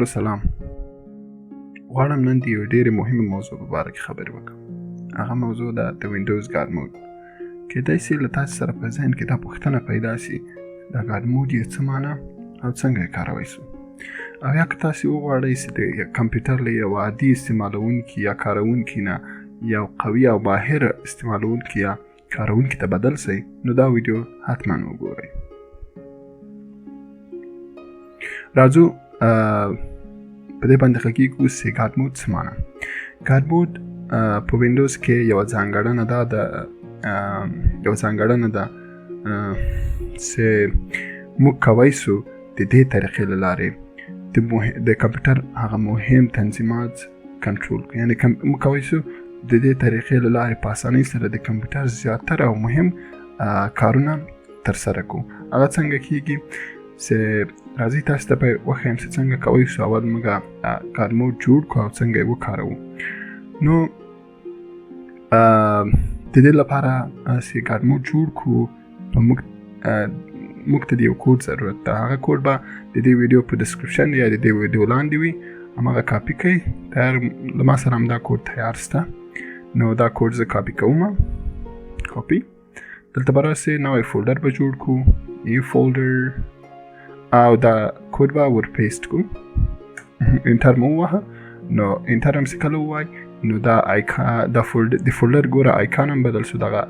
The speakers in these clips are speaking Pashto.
ګورو سلام. غواړم نن د یو ډېرې مهمه موضوع په باره کې خبرې وکړم. هغه موضوع ده د وینډوز ګارد مود. کېدای شي له تاسو سره په ذهن کې دا پوښتنه پیدا شي دا ګارد مود یې څه معنی او څنګه یې کارولی شو. او یا که تاسو وغواړئ چې د کمپیوټر له یو عادي استعمالونکي یا کاروونکي نه یو قوي او ماهر استعمالونکي یا کاروونکي ته بدل شئ نو دا ویډیو حتما وګورئ. راځو په دې باندې غږیږو چې ګارد مود څه معنی. ګارد مود په وینډوز کې یوه ځانګړنه ده چې موږ کولی شو د دې طریقې له لارې د کمپیوټر هغه مهم تنظیمات کنټرول کړو. یعنې موږ کولی شو د دې طریقې له لارې په اسانۍ سره د کمپیوټر زیاتره او مهم کارونه ترسره کړو. هغه څنګه کیږي چې راځئ تاسو ته به وښیم چې څنګه کولی شو اول موږ ګارد مود جوړ کړو او څنګه یې وکاروو. نو د دې لپاره چې ګارد مود جوړ کړو نو موږ ته د یو کوډ ضرورت ده. هغه کوډ به د دې ویډیو په ډسکرپشن یا د دې ویډیو لاندې وي. هماغه کاپي کړئ. له ما سره همدا کوډ تیار شته. نو دا کوډ زه کاپي کوم. کاپي. دلته به راسئ نوی فولډر به جوړ کړو. یو فولډر او دا کوډ به ور پیسټ کړو. انټر مو ووهه. نو انټر هم چې کله ووایي نو دا د فولډر ګوره آیکان هم بدل شو، دغه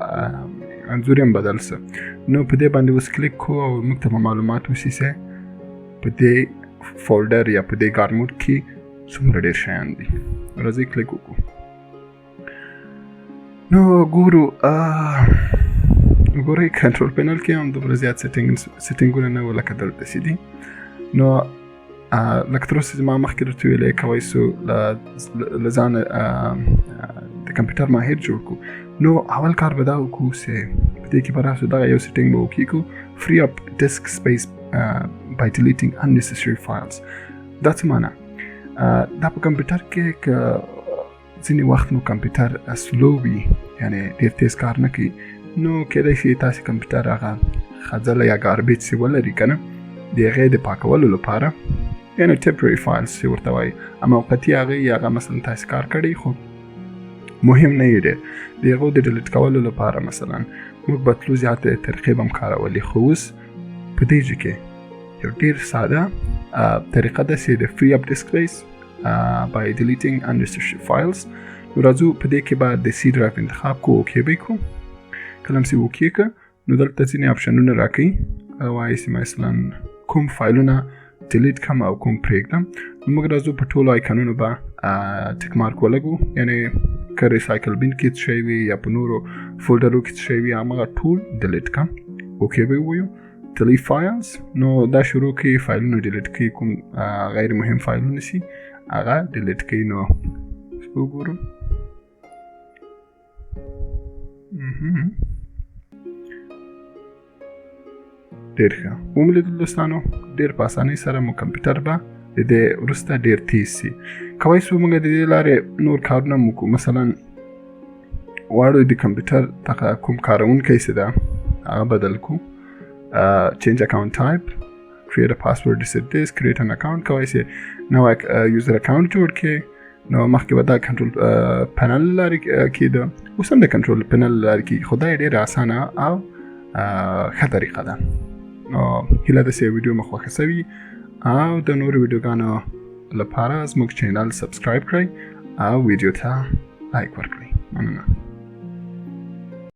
انځور هم بدل شو. نو په دې باندې اوس کلیک کړو او موږ ته معلومات وشي چې په دې فولډر یا په دې ګارد مود کې څومره ډېر شیان دي. راځئ کلیک وکړو. نو ګورو ګورئ کنټرول پینل کې هم دومره زیات سیټینګونه نه وو لکه دلته چې دي. نو لکه تر اوسه چې ما مخکې درته ویلی کولی شو له ځانه د کمپیوټر ماهر جوړ کړو. نو اول کار به دا وکړو چې په دې کې به راسو دغه یو سیټینګ به وکړو free up disk space by deleting unnecessary files. دا څه معنی؟ دا په کمپیوټر کې که ځینې وخت مو کمپیوټر سلو وي یعنې ډېر تیز کار نه کوي نو کېدای شي تاسې کمپیوټر هغه خځله یا ګاربیج چې ولري که نه د هغې د پاکولو لپاره یعنې ټمپرري فایلز چې ورته وایي موقتي هغې هغه مثلا تاسې کار کړی خو مهم نه یې ډېر د هغو د ډیلیټ کولو لپاره مثلا موږ به تلو زیاتې طریقې به هم کارولي. خو اوس په دې ځای کې یو ډېر ساده طریقه ده چې د free up disk space by deleting unnecessary files. نو راځو په دې کې به د سی ډرایو انتخاب کړو. اوکې به یې کړو. کله هم چې اوکې کړه نو دلته ځینې اپشنونه راکوي. وایي چې مثلا کوم فایلونه ډیلیټ کړم او کوم پرېږدم. نو موږ راځو په ټولو آیکنونو به ټیک مارک ولګو. یعنې که ریسایکل بین کې څه شی وي یا په نورو فولډرو کې څه شی وي هماغه ټول ډیلیټ کړم. اوکې به یې ووایو. delete files. نو دا شروع کوي فایلونه ډیلیټ کوي. کوم غیر مهم فایلونه شي هغه ډیلیټ کوي. نو وګورو ډېر ښه ومولیدل دوستانو. ډېر په اسانۍ سره مو کمپیوټر به د دې وروسته ډېر تیز شي. کولی شو موږ د دې لارې نور کارونه هم وکړو. مثلا غواړو د کمپیوټر دغه کوم کاروونکی چې ده هغه بدل کړو. change account type, create a password, reset this, create an account. کولی شي نوی یوزر اکاونټ جوړ کړي. نو مخکې به دا کنټرول پنل لارې کېده. اوس هم د کنټرول پنل لارې کېږي خو دا یې ډېره اسانه او ښه طریقه ده. نو هیله ده چې ویډیو مو خوښه شوي او د نورو ویډیوګانو لپاره زموږ چینل سبسکرایب کړئ او ویډیو ته لایک ورکړئ. مننه.